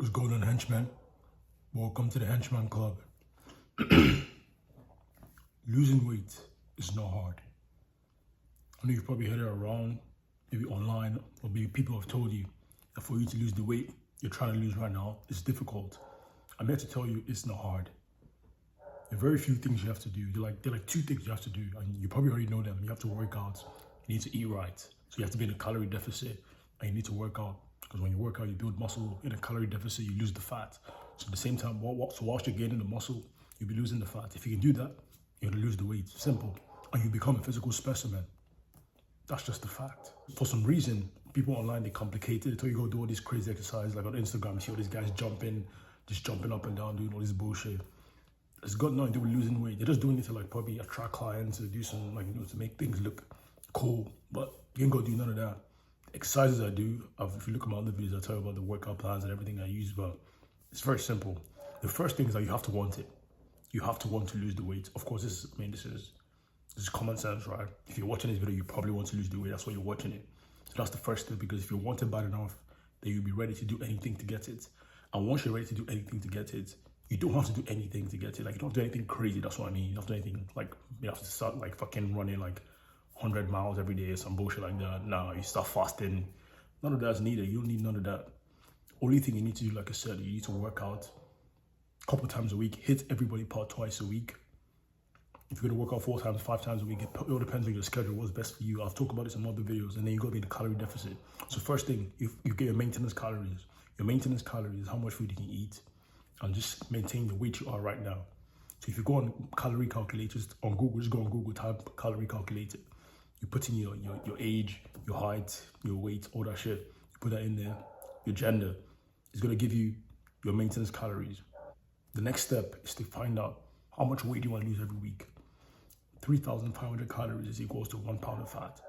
What's going on, henchmen? Welcome to the Henchman Club. Losing weight is not hard. I know you've probably heard it around, maybe online, or maybe people have told you that for you to lose the weight you're trying to lose right now, it's difficult. I'm here to tell you it's not hard. There are very few things you have to do. There are like two things you have to do, and you probably already know them. You have to work out, you need to eat right. So you have to be in a calorie deficit, and you need to work out. Because when you work out, you build muscle. In a calorie deficit, you lose the fat. So at the same time, so whilst you're gaining the muscle, you'll be losing the fat. If you can do that, you're gonna lose the weight. Simple. And you become a physical specimen. That's just the fact. For some reason, people online, they complicate it. They tell you go do all these crazy exercises. Like on Instagram, you see all these guys just jumping up and down, doing all this bullshit. It's got nothing to do with losing weight. They're just doing it to like probably attract clients, to do some to make things look cool. But you ain't gonna do none of that. Exercises I do, if you look at my other videos, I tell you about the workout plans and everything I use, but it's very simple. The first thing is that you have to want it. You have to want to lose the weight. Of course, this is common sense, right? If you're watching this video, you probably want to lose the weight. That's why you're watching it. So that's the first thing, because if you want it bad enough, then you'll be ready to do anything to get it. And once you're ready to do anything to get it, you don't have to do anything to get it. Like, you don't have to do anything crazy. That's what I mean. You don't have to do anything like, you have to start like fucking running like 100 miles every day or some bullshit like that. Nah, you start fasting. None of that's needed. You don't need none of that. Only thing you need to do, like I said, you need to work out a couple times a week. Hit every body part twice a week. If you're gonna work out 4 times, 5 times a week, it all depends on your schedule, what's best for you. I've talked about this in other videos, and then you gotta be in the calorie deficit. So first thing, you get your maintenance calories. Your maintenance calories is how much food you can eat and just maintain the weight you are right now. So if you go on calorie calculators on Google, just go on Google, type calorie calculator. You put in your age, your height, your weight, all that shit. You put that in there, your gender. It's gonna give you your maintenance calories. The next step is to find out how much weight you want to lose every week. 3,500 calories is equals to 1 pound of fat.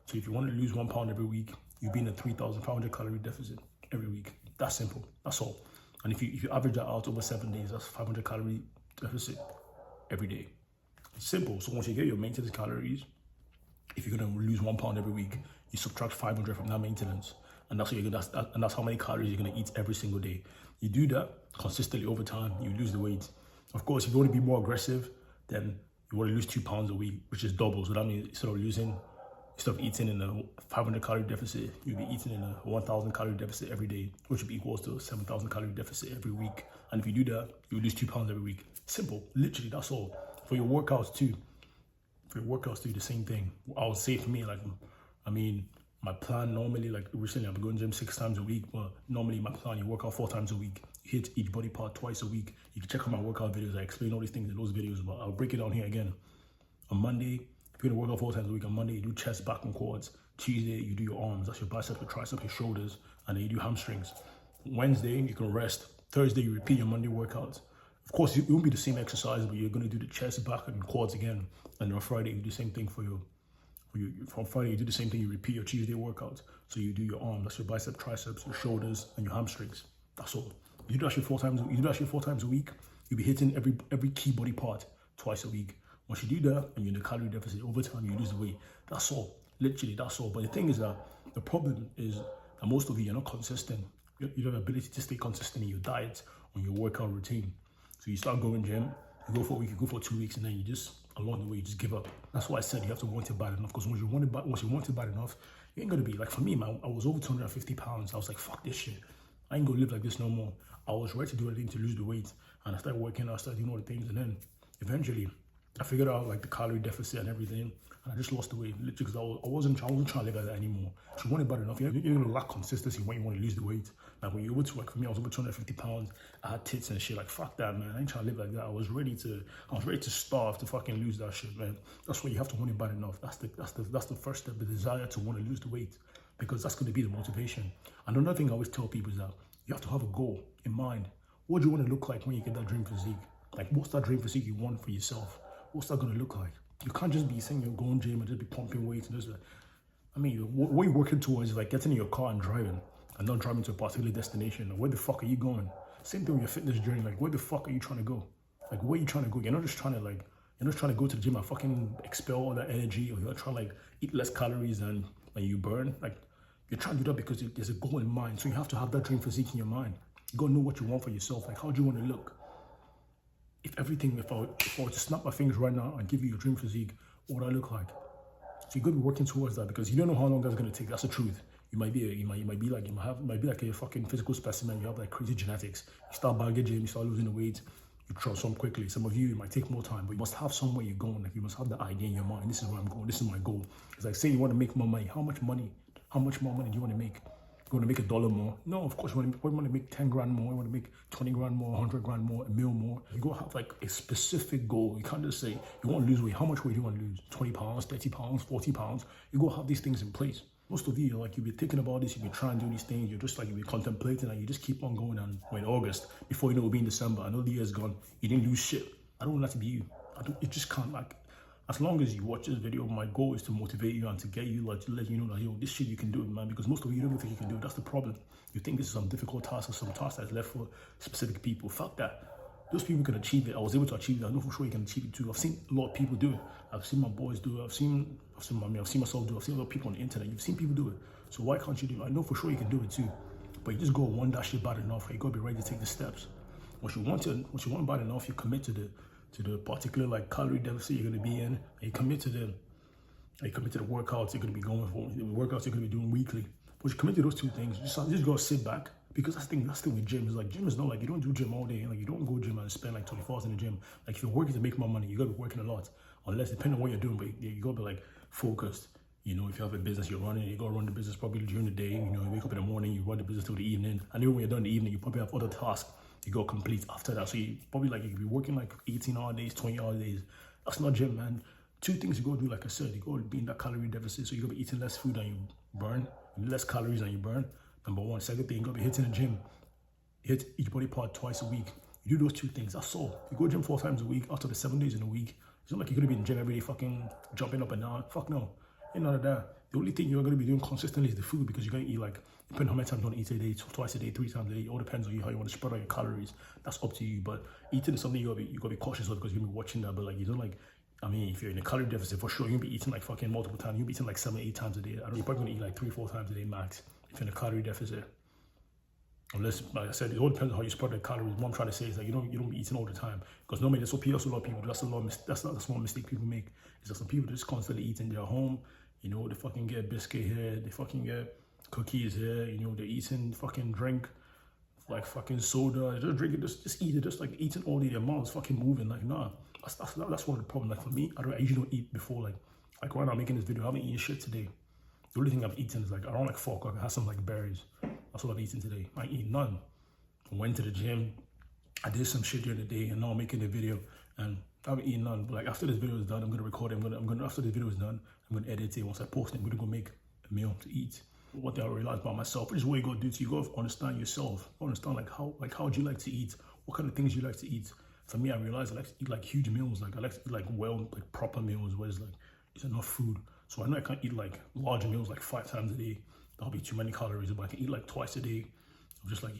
So if you want to lose 1 pound every week, you'll be in a 3,500 calorie deficit every week. That's simple. That's all. And if you average that out over 7 days, that's 500 calorie deficit every day. It's simple. So once you get your maintenance calories, if you're gonna lose 1 pound every week, you subtract 500 from that maintenance, and that's how many calories you're gonna eat every single day. You do that consistently over time, you lose the weight. Of course, if you want to be more aggressive, then you want to lose 2 pounds a week, which is double. So that means instead of eating in a 500 calorie deficit, you'll be eating in a 1,000 calorie deficit every day, which would be equals to 7,000 calorie deficit every week. And if you do that, you lose 2 pounds every week. Simple, literally, that's all. For your workouts too. The same thing. I would say for me, my plan normally, like recently I've been going to the gym 6 times a week, but normally my plan, you work out 4 times a week. You hit each body part twice a week. You can check out my workout videos. I explain all these things in those videos, but I'll break it down here again. On Monday, if you're gonna work out 4 times a week, on Monday you do chest, back, and quads. Tuesday, you do your arms. That's your biceps, your triceps, your shoulders, and then you do hamstrings. Wednesday, you can rest. Thursday, you repeat your Monday workouts. Of course, it won't be the same exercise, but you're going to do the chest, back, and quads again. And on Friday, you do the same thing from Friday, you do the same thing, you repeat your Tuesday workouts. So you do your arms, that's your biceps, triceps, your shoulders, and your hamstrings. That's all. You do that shit 4 times a week, you'll be hitting every key body part twice a week. Once you do that, and you're in a calorie deficit, over time, you lose the weight. That's all. Literally, that's all. But the thing is that the problem is that most of you are not consistent. You don't have the ability to stay consistent in your diet or your workout routine. So you start going gym, you go for a week, you go for 2 weeks, and then you just, along the way, you just give up. That's why I said you have to want it bad enough, because once you want it bad enough, you ain't gonna be, like for me, man, I was over 250 pounds. I was like, fuck this shit. I ain't gonna live like this no more. I was ready to do anything to lose the weight, and I started working, I started doing all the things, and then eventually, I figured out like the calorie deficit and everything, and I just lost the weight, literally, because I wasn't trying to live like that anymore. If you want it bad enough, you're gonna lack consistency when you want to lose the weight. Like when you're over to, like for me, I was over 250 pounds, I had tits and shit, like fuck that, man, I ain't trying to live like that. I was ready to starve to fucking lose that shit, man. That's why you have to want it bad enough. That's the first step, the desire to want to lose the weight, because that's gonna be the motivation. And another thing I always tell people is that you have to have a goal in mind. What do you want to look like when you get that dream physique? Like, what's that dream physique you want for yourself? What's that gonna look like? You can't just be saying you're going gym and just be pumping weights and just like, what you're working towards is like getting in your car and driving, and not driving to a particular destination. Where the fuck are you going? Same thing with your fitness journey. Like, where the fuck are you trying to go? Like, where are you trying to go? You're not just trying to go to the gym and fucking expel all that energy, or you're not trying to like eat less calories than you burn. Like, you're trying to do that because there's a goal in mind. So you have to have that dream physique in your mind. You gotta know what you want for yourself. Like, how do you want to look? If I were to snap my fingers right now and give you your dream physique, what would I look like? So you gotta be working towards that, because you don't know how long that's gonna take. That's the truth. You might be like a fucking physical specimen. You have like crazy genetics. You start bagging gym, you start losing the weight, you transform quickly. Some of you, it might take more time, but you must have somewhere you're going. Like, you must have the idea in your mind. This is where I'm going. This is my goal. It's like, say you want to make more money. How much more money do you want to make? You want to make $1 more? No, of course you want to make 10 grand more. You want to make 20 grand more, 100 grand more, $1 million more. You gotta have like a specific goal. You can't just say you want to lose weight. How much weight do you want to lose? 20 pounds, 30 pounds, 40 pounds. You gotta have these things in place. Most of you, like, you'll be thinking about this, you'll be trying to do these things, you'll be contemplating, and you just keep on going. And we're in August, before you know, it'll be in December. I know the year's gone. You didn't lose shit. I don't want that to be you. It just can't, like, as long as you watch this video, my goal is to motivate you and to get you, like, to let you know that, yo, this shit you can do it, man. Because most of you don't think you can do it. That's the problem. You think this is some difficult task or some task that's left for specific people. Fuck that. Those people can achieve it. I was able to achieve it. I know for sure you can achieve it too. I've seen a lot of people do it. I've seen my boys do it. I've seen myself do it. I've seen a lot of people on the internet. You've seen people do it. So why can't you do it? I know for sure you can do it too. But you just go one that shit bad enough. You gotta be ready to take the steps. Once you want bad enough, you commit to the particular like calorie deficit you're gonna be in, and you commit to the workouts you're gonna be going for, the workouts you're gonna be doing weekly. But you commit to those two things. You just gotta sit back. Because that's the thing with gym. Is like, gym is not like, you don't do gym all day. Like, you don't go gym and spend like 24 hours in the gym. Like, if you're working to make more money, you gotta be working a lot. Unless, depending on what you're doing, but you gotta be like focused. You know, if you have a business you're running, you gotta run the business probably during the day. You know, you wake up in the morning, you run the business till the evening. And even when you're done in the evening, you probably have other tasks you gotta complete after that. So you probably like, you could be working like 18-hour days, 20-hour days. That's not gym, man. Two things you gotta do, like I said, you gotta be in that calorie deficit. So you gotta be eating less food than you burn, less calories than you burn. Number one. Second thing, you gotta be hitting the gym. Hit each body part twice a week. You do those two things, that's all. You go gym 4 times a week, out of the 7 days in a week. It's not like you're gonna be in the gym every day fucking jumping up and down. Fuck no. Ain't none of that. The only thing you're gonna be doing consistently is the food, because you're gonna eat like, depending on how many times you want to eat a day, twice a day, 3 times a day. It all depends on you, how you want to spread out your calories. That's up to you. But eating is something you gotta be cautious of, because you're gonna be watching that. But like, you don't like, I mean, if you're in a calorie deficit, for sure, you're gonna be eating like fucking multiple times. You'll be eating like 7, 8 times a day. You're probably gonna eat like 3, 4 times a day max if you're in a calorie deficit. Unless, like I said, it all depends on how you spread the calories. What I'm trying to say is that you don't be eating all the time, because normally that's what a lot of people do. That's one mistake people make. Is that some people just constantly eat in their home. You know, they fucking get biscuit here, they fucking get cookies here. You know, they're eating fucking drink, like fucking soda. Just drink it, just eat it, just like eating all day. Their mouth's fucking moving. Like, nah, that's one of the problems. Like for me, I usually don't eat before like right now I'm making this video. I haven't eaten shit today. The only thing I've eaten is like around like 4 o'clock. I had some like berries. That's what I've eaten today. I eat none. I went to the gym. I did some shit during the day, and now I'm making the video, and I haven't eaten none. But like, after this video is done, I'm gonna record it. After this video is done, I'm gonna edit it. Once I post it, I'm gonna go make a meal to eat. What I realized about myself, which is what you gotta do. You gotta understand yourself. Understand how would you like to eat? What kind of things you like to eat? For me, I realized I like to eat like huge meals. Like I like to eat like proper meals where it's enough food. So I know I can't eat like large meals like 5 times a day. That'll be too many calories. But I can eat like twice a day. I'm just like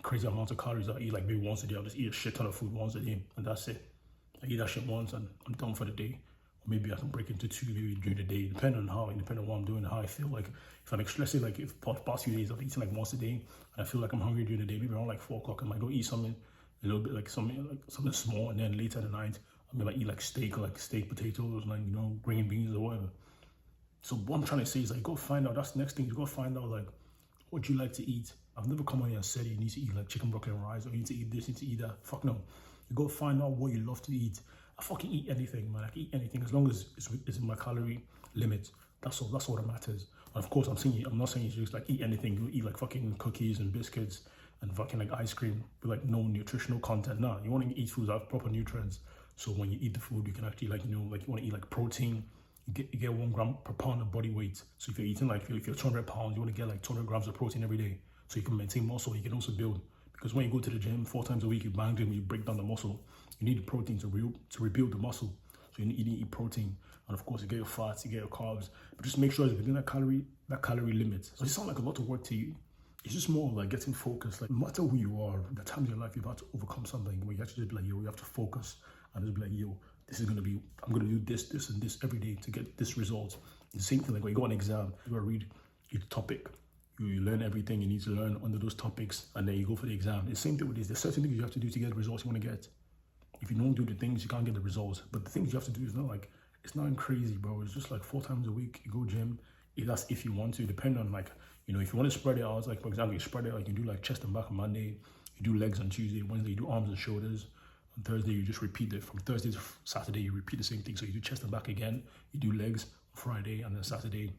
crazy amounts of calories. I eat like maybe once a day. I'll just eat a shit ton of food once a day, and that's it. I eat that shit once and I'm done for the day. Or maybe I can break into 2 maybe during the day, depending on what I'm doing and how I feel. Like if I'm let's say like if past few days I've eaten like once a day and I feel like I'm hungry during the day, maybe around like 4 o'clock I might go eat something a little bit like something small, and then later in the night I might eat like steak potatoes, like, you know, green beans or whatever. So what I'm trying to say is like, go find out. That's the next thing. You go find out like what you like to eat. I've never come on here and said you need to eat like chicken, broccoli, and rice, or you need to eat this, you need to eat that. Fuck no. You go find out what you love to eat. I fucking eat anything, man. I can eat anything as long as it's in my calorie limit. That's all that matters. And of course, I'm not saying you just like eat anything. You eat like fucking cookies and biscuits and fucking like ice cream with like no nutritional content. Nah, you want to eat foods that have proper nutrients. So when you eat the food, you can actually like, you know, like you want to eat like protein. You get 1 gram per pound of body weight. So if you're eating like, if you're 200 pounds, you want to get like 200 grams of protein every day. So you can maintain muscle, you can also build. Because when you go to the gym 4 times a week, you bang gym, you break down the muscle. You need the protein to rebuild the muscle. So you need to eat protein. And of course, you get your fats, you get your carbs. But just make sure it's within that calorie limit. So it sounds like a lot of work to you. It's just more of like getting focused. Like no matter who you are, the times in your life you've had to overcome something where you actually just be like, yo, you have to focus and just be like, yo, I'm gonna do this, and this every day to get this result. The same thing like when you go on an exam, you gotta read your topic. You learn everything you need to learn under those topics, and then you go for the exam. It's the same thing with this. There's certain things you have to do to get the results you want to get. If you don't do the things, you can't get the results. But the things you have to do is not like, it's not crazy, bro. It's just like 4 times a week, you go gym. That's if you want to, depend on like, you know, if you want to spread it out, like for example, you spread it, like you do like chest and back on Monday, you do legs on Tuesday, Wednesday, you do arms and shoulders. On Thursday, you just repeat it. From Thursday to Saturday, you repeat the same thing. So you do chest and back again, you do legs on Friday, and then Saturday,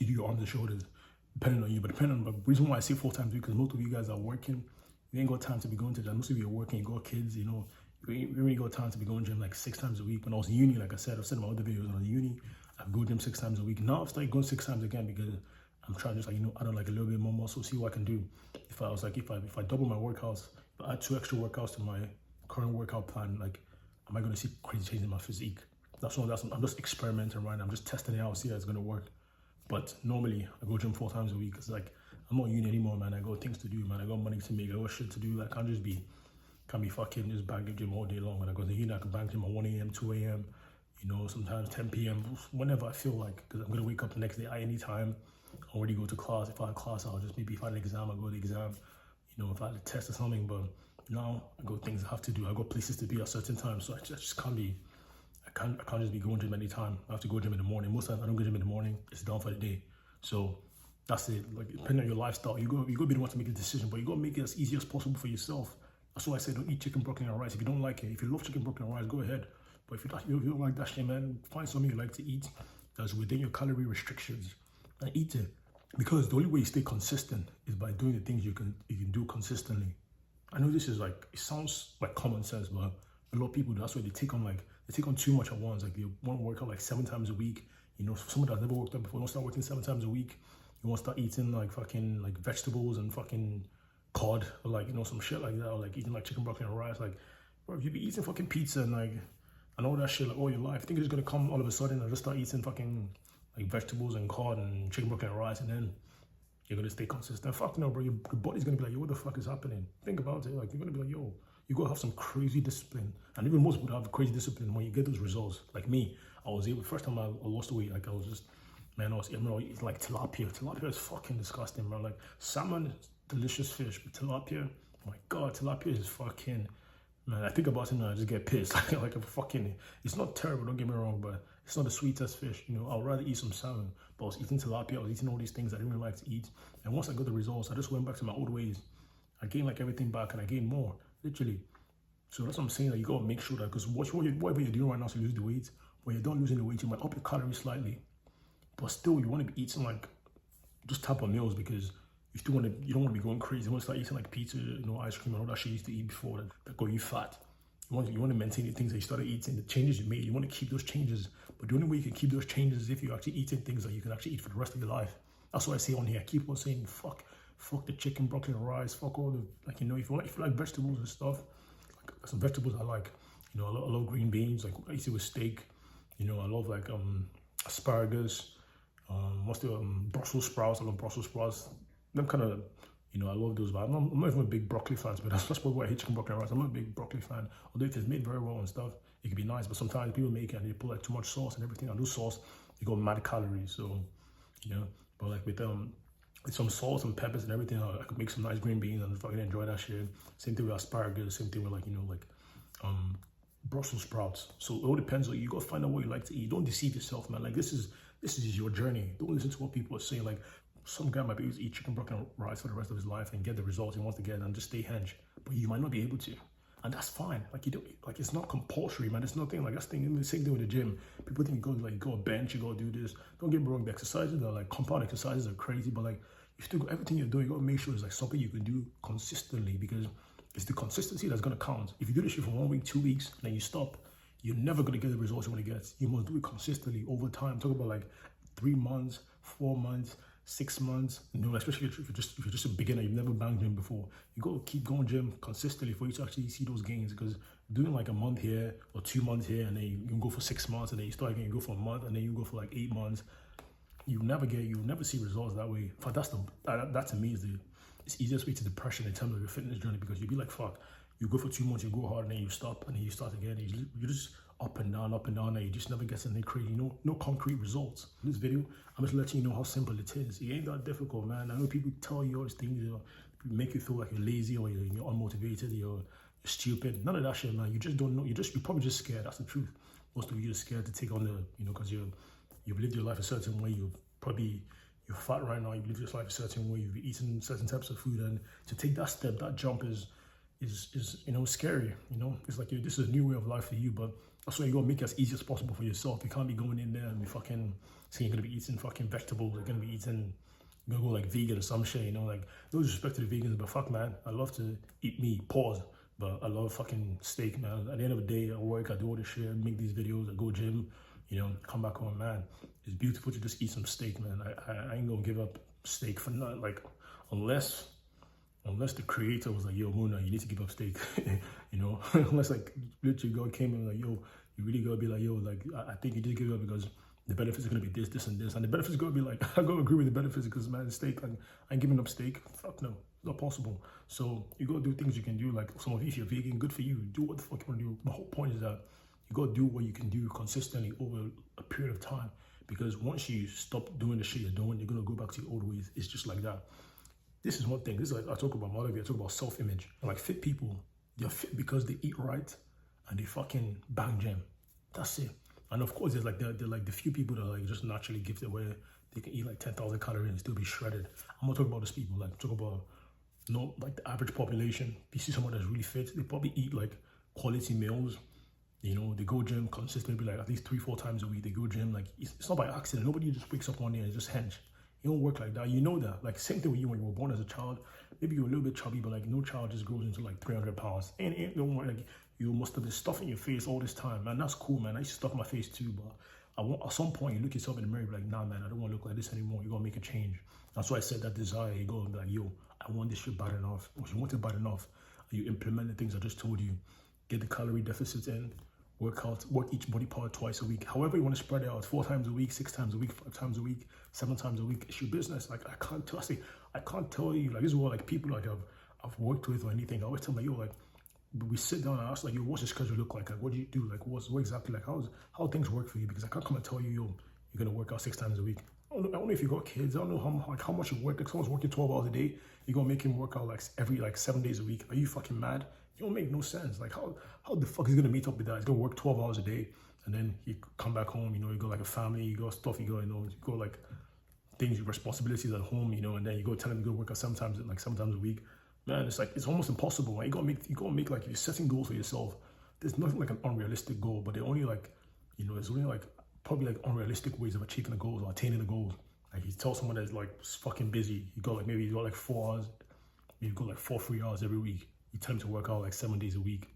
you do your arms and shoulders, depending on you. But depending on the reason why I say 4 times a week, because most of you guys are working, you ain't got time to be going to gym. Most of you are working, you got kids, you know, you really got time to be going to gym like 6 times a week. When I was in uni, like I've said in my other videos, when I was in uni, I'd go gym 6 times a week. Now I've started going 6 times again because I'm trying to just like, you know, add on like a little bit more muscle, see what I can do. If I double my workouts, if I add 2 extra workouts to my current workout plan, like, am I going to see crazy change in my physique? I'm just experimenting right now. I'm just testing it out, see how it's going to work. But normally I go gym 4 times a week. It's like, I'm not in uni anymore, man. I got things to do, man. I got money to make. I got shit to do. Like, can't be fucking just banging gym all day long. When I go to uni, I can bang gym at 1 a.m., 2 a.m., you know, sometimes 10 p.m., whenever I feel like, because I'm going to wake up the next day at any time. I already go to class. If I have class, I'll just maybe if I had an exam, I'll go to the exam. You know, if I had a test or something. But now I got things I have to do. I got places to be at certain times. So I just can't be, I can't just be going gym anytime. I have to go gym in the morning. Most times I don't go gym in the morning. It's done for the day. So that's it. Like, depending on your lifestyle, you go be the one to make a decision, but you got to make it as easy as possible for yourself. That's why I say don't eat chicken, broccoli, and rice. If you don't like it, if you love chicken, broccoli, and rice, go ahead. But if you don't like that shit, man, find something you like to eat that's within your calorie restrictions and eat it. Because the only way you stay consistent is by doing the things you can do consistently. I know this is like, it sounds like common sense, but a lot of people, that's why they take on too much at once. Like, they want to work out like 7 times a week. You know, someone that's never worked out before, don't start working 7 times a week. You want to start eating like fucking like vegetables and fucking cod, or like, you know, some shit like that, or like eating like chicken, broccoli, and rice. Like, bro, if you be eating fucking pizza and like, and all that shit like all your life, I think it's just gonna come all of a sudden and just start eating fucking like vegetables and cod and chicken, broccoli, and rice, and then you're gonna stay consistent. Fuck no, bro. Your body's gonna be like, yo, what the fuck is happening? Think about it. Like, you're gonna be like, yo, you gotta have some crazy discipline. And even most people have crazy discipline when you get those results. Like me, I was able, first time I lost weight, like I was just, man, I was eating like tilapia. Tilapia is fucking disgusting, bro. Like, salmon, delicious fish, but tilapia, oh my God, tilapia is fucking, man, I think about it now, I just get pissed. Like a fucking, it's not terrible, don't get me wrong, but it's not the sweetest fish. You know, I'd rather eat some salmon. But I was eating tilapia, I was eating all these things I didn't really like to eat. And once I got the results, I just went back to my old ways. I gained like everything back, and I gained more, literally. So that's what I'm saying, that you gotta make sure that, because whatever you're doing right now to lose the weight, when you're done losing the weight, you might up your calories slightly. But still, you want to be eating like just type of meals, because you don't want to be going crazy. You want to start eating like pizza, you know, ice cream, and all that shit you used to eat before that got you fat. You want to maintain the things that you started eating, the changes you made. You want to keep those changes. But the only way you can keep those changes is if you're actually eating things that you can actually eat for the rest of your life. That's what I say on here. I keep on saying, fuck the chicken, broccoli, and rice. Fuck all the, like, you know, if you like vegetables and stuff, like some vegetables I like. You know, I love green beans. Like, I eat it with steak. You know, I love like asparagus. Brussels sprouts. I love Brussels sprouts. Them kind of, you know, I love those, but I'm not even a big broccoli fan, but that's probably why I hate chicken, broccoli, and rice. I'm not a big broccoli fan. Although if it's made very well and stuff, it can be nice, but sometimes people make it and they put like too much sauce and everything. And those sauce, they got mad calories, so, you know, but like with some salt and peppers and everything, I could make some nice green beans and fucking enjoy that shit. Same thing with asparagus, same thing with like, you know, like Brussels sprouts. So it all depends. Like, you gotta find out what you like to eat. Don't deceive yourself, man. Like, this is your journey. Don't listen to what people are saying. Like, some guy might be able to eat chicken, broccoli, and rice for the rest of his life and get the results he wants to get and just stay hench. But you might not be able to. And that's fine. Like, you don't, like, it's not compulsory, man. It's nothing like, that's the same thing with the gym. People think you go bench, you go do this. Don't get me wrong, the exercises are like, compound exercises are crazy, but like, you still got everything you're doing, you gotta make sure it's like something you can do consistently, because it's the consistency that's gonna count. If you do this shit for 1 week, 2 weeks, and then you stop, you're never gonna get the results you wanna get. You must do it consistently over time. Talk about like 3 months, 4 months, 6 months, you know, especially if you're just a beginner, you've never banged gym before. You got to keep going gym consistently for you to actually see those gains, because doing like a month here or 2 months here, and then you can go for 6 months, and then you start again, you go for a month, and then you go for like 8 months. You'll never see results that way. In fact, that to me is the easiest way to depression in terms of your fitness journey, because you'll be like, fuck, you go for 2 months, you go hard, and then you stop, and then you start again. You're just up and down, and you just never get something crazy. No concrete results. In this video, I'm just letting you know how simple it is. It ain't that difficult, man. I know people tell you all these things, make you feel like you're lazy or you're unmotivated, you're stupid. None of that shit, man. You just don't know. You're probably just scared. That's the truth. Most of you are scared to take on because you've lived your life a certain way. You're fat right now. You've lived your life a certain way. You've eaten certain types of food, and to take that step, that jump is scary. It's like this is a new way of life for you, but that's why you gotta make it as easy as possible for yourself. You can't be going in there and be fucking saying you're gonna be eating fucking vegetables. You're gonna be eating. You're gonna go like vegan or some shit. Like no disrespect to the vegans, but fuck, man, I love to eat meat. Pause. But I love fucking steak, man. At the end of the day, I work, I do all this shit, I make these videos, I go gym, come back home, man. It's beautiful to just eat some steak, man. I ain't gonna give up steak for nothing, like, unless the creator was like, yo, Muna, you need to give up steak, unless like literally God came and like, yo, you really gotta be like, yo, like, I think you did give it up because the benefits are gonna be this, and this, and the benefits are gonna be like, I gotta agree with the benefits because, man, steak, like, I ain't giving up steak, fuck no, it's not possible. So you gotta do things you can do, like some of you, if you're vegan, good for you, do what the fuck you wanna do. The whole point is that you gotta do what you can do consistently over a period of time, because once you stop doing the shit you're doing, you're gonna go back to your old ways. It's just like that. This is one thing, this is like, I talk about motivation, I talk about self-image. Like fit people, they're fit because they eat right and they fucking bang gym. That's it. And of course, they're like the few people that are like just naturally gifted where they can eat like 10,000 calories and still be shredded. I'm gonna talk about those people, like talk about like the average population. If you see someone that's really fit, they probably eat like quality meals. They go gym consistently, like at least 3-4 times a week. They go gym, like it's not by accident. Nobody just wakes up one day and just hench. It don't work like that. You know that. Like same thing with you when you were born as a child. Maybe you're a little bit chubby, but like no child just grows into like 300 pounds. And don't worry, like you must have been stuffing your face all this time, man. That's cool, man. I used to stuff my face too, but at some point you look yourself in the mirror and be like, nah, man, I don't want to look like this anymore. You gotta make a change. That's why I said that desire. You go and be like, yo, I want this shit bad enough. If you want it bad enough, you implement the things I just told you. Get the calorie deficit in. Work each body part twice a week. However you want to spread it out, 4 times a week, 6 times a week, 5 times a week, 7 times a week. It's your business. Like I can't tell you, like this is what like people like I've worked with or anything. I always tell them, like, yo, like we sit down and ask like, yo, what's your schedule look like? Like what do you do? Like what exactly, like how things work for you? Because I can't come and tell you, yo, you're gonna work out 6 times a week. I don't know if you got kids. I don't know how much you work. Like someone's working 12 hours a day, you're gonna make him work out like every 7 days a week. Are you fucking mad? It don't make no sense. Like how the fuck is he gonna meet up with that? He's gonna work 12 hours a day and then he come back home, you got like a family, you got stuff, you go like things, responsibilities at home, and then you go tell him to go work out 7 times a week. Man, it's like it's almost impossible. Right? You gotta make like, if you're setting goals for yourself, there's nothing like an unrealistic goal, but they're only like, there's only like probably like unrealistic ways of achieving the goals or attaining the goals. Like you tell someone that's like fucking busy, you got like 4 hours, you go like 4 free hours every week. You tell them to work out like 7 days a week.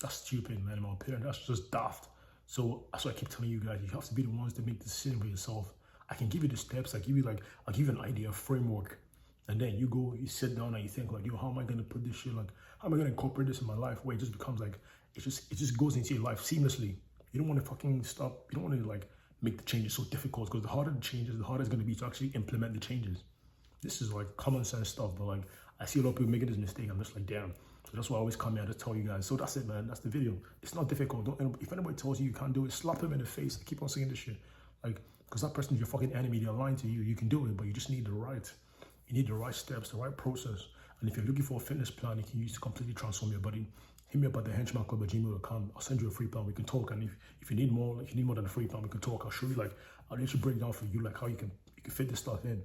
That's stupid, man, in my opinion. That's just daft. So that's why I keep telling you guys, you have to be the ones to make the decision for yourself. I can give you the steps, I'll give you an idea, a framework. And then you go, you sit down and you think like, yo, how am I gonna put this shit, like, how am I gonna incorporate this in my life? Where it just becomes like, it just goes into your life seamlessly. You don't wanna fucking stop, you don't wanna like make the changes so difficult, because the harder the changes, the harder it's gonna be to actually implement the changes. This is like common sense stuff, but like, I see a lot of people making this mistake. I'm just like, damn. So that's why I always come here to tell you guys. So that's it, man. That's the video. It's not difficult. If anybody tells you can't do it, slap them in the face. I keep on saying this shit. Like, because that person is your fucking enemy. They're lying to you. You can do it, but you just need the right. You need the right steps, the right process. And if you're looking for a fitness plan you can use to completely transform your body, hit me up at thehenchmanclub@gmail.com. I'll send you a free plan. We can talk. And if you need more, than a free plan, we can talk. I'll show you, like, I'll actually break down for you, like, how you can fit this stuff in.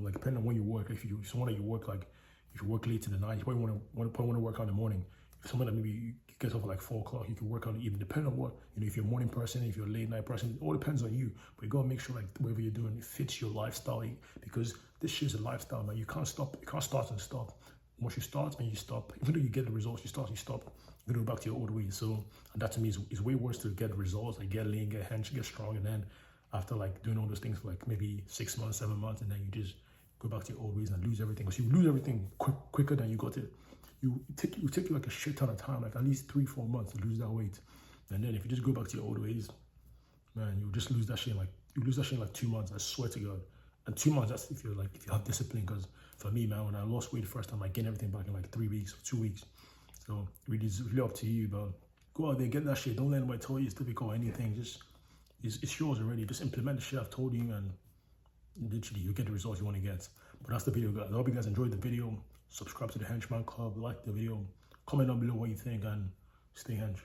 Like, depending on when you work. If you someone that you work, like, if you work late in the night, you probably want to work out in the morning. If someone that maybe you get up at like 4 o'clock, you can work out in the evening. Depending on what, if you're a morning person, if you're a late night person, it all depends on you. But you gotta make sure like whatever you're doing, it fits your lifestyle, because this shit's a lifestyle, man. You can't stop. You can't start and stop. Once you start and you stop, even though you get the results, you start and you stop, you're gonna go back to your old ways. So, and that to me is way worse to get results, like get lean, get hench, get strong, and then after like doing all those things for like maybe 6 months, 7 months, and then you just go back to your old ways and lose everything. Because you lose everything quicker than you got it. You take you like a shit ton of time, like at least 3-4 months to lose that weight. And then if you just go back to your old ways, man, you just lose that shit in like 2 months. I swear to God. And 2 months, that's if you have discipline. Because for me, man, when I lost weight the first time, I gained everything back in like 3 weeks or 2 weeks. So it's really up to you, but Go out there, get that shit. Don't let anybody tell you it's difficult or anything. Just, it's yours already. Just implement the shit I've told you and literally you get the results you want to get. But that's the video, guys. I hope you guys enjoyed the video. Subscribe to the Henchman Club, like the video, comment down below what you think, and stay hench.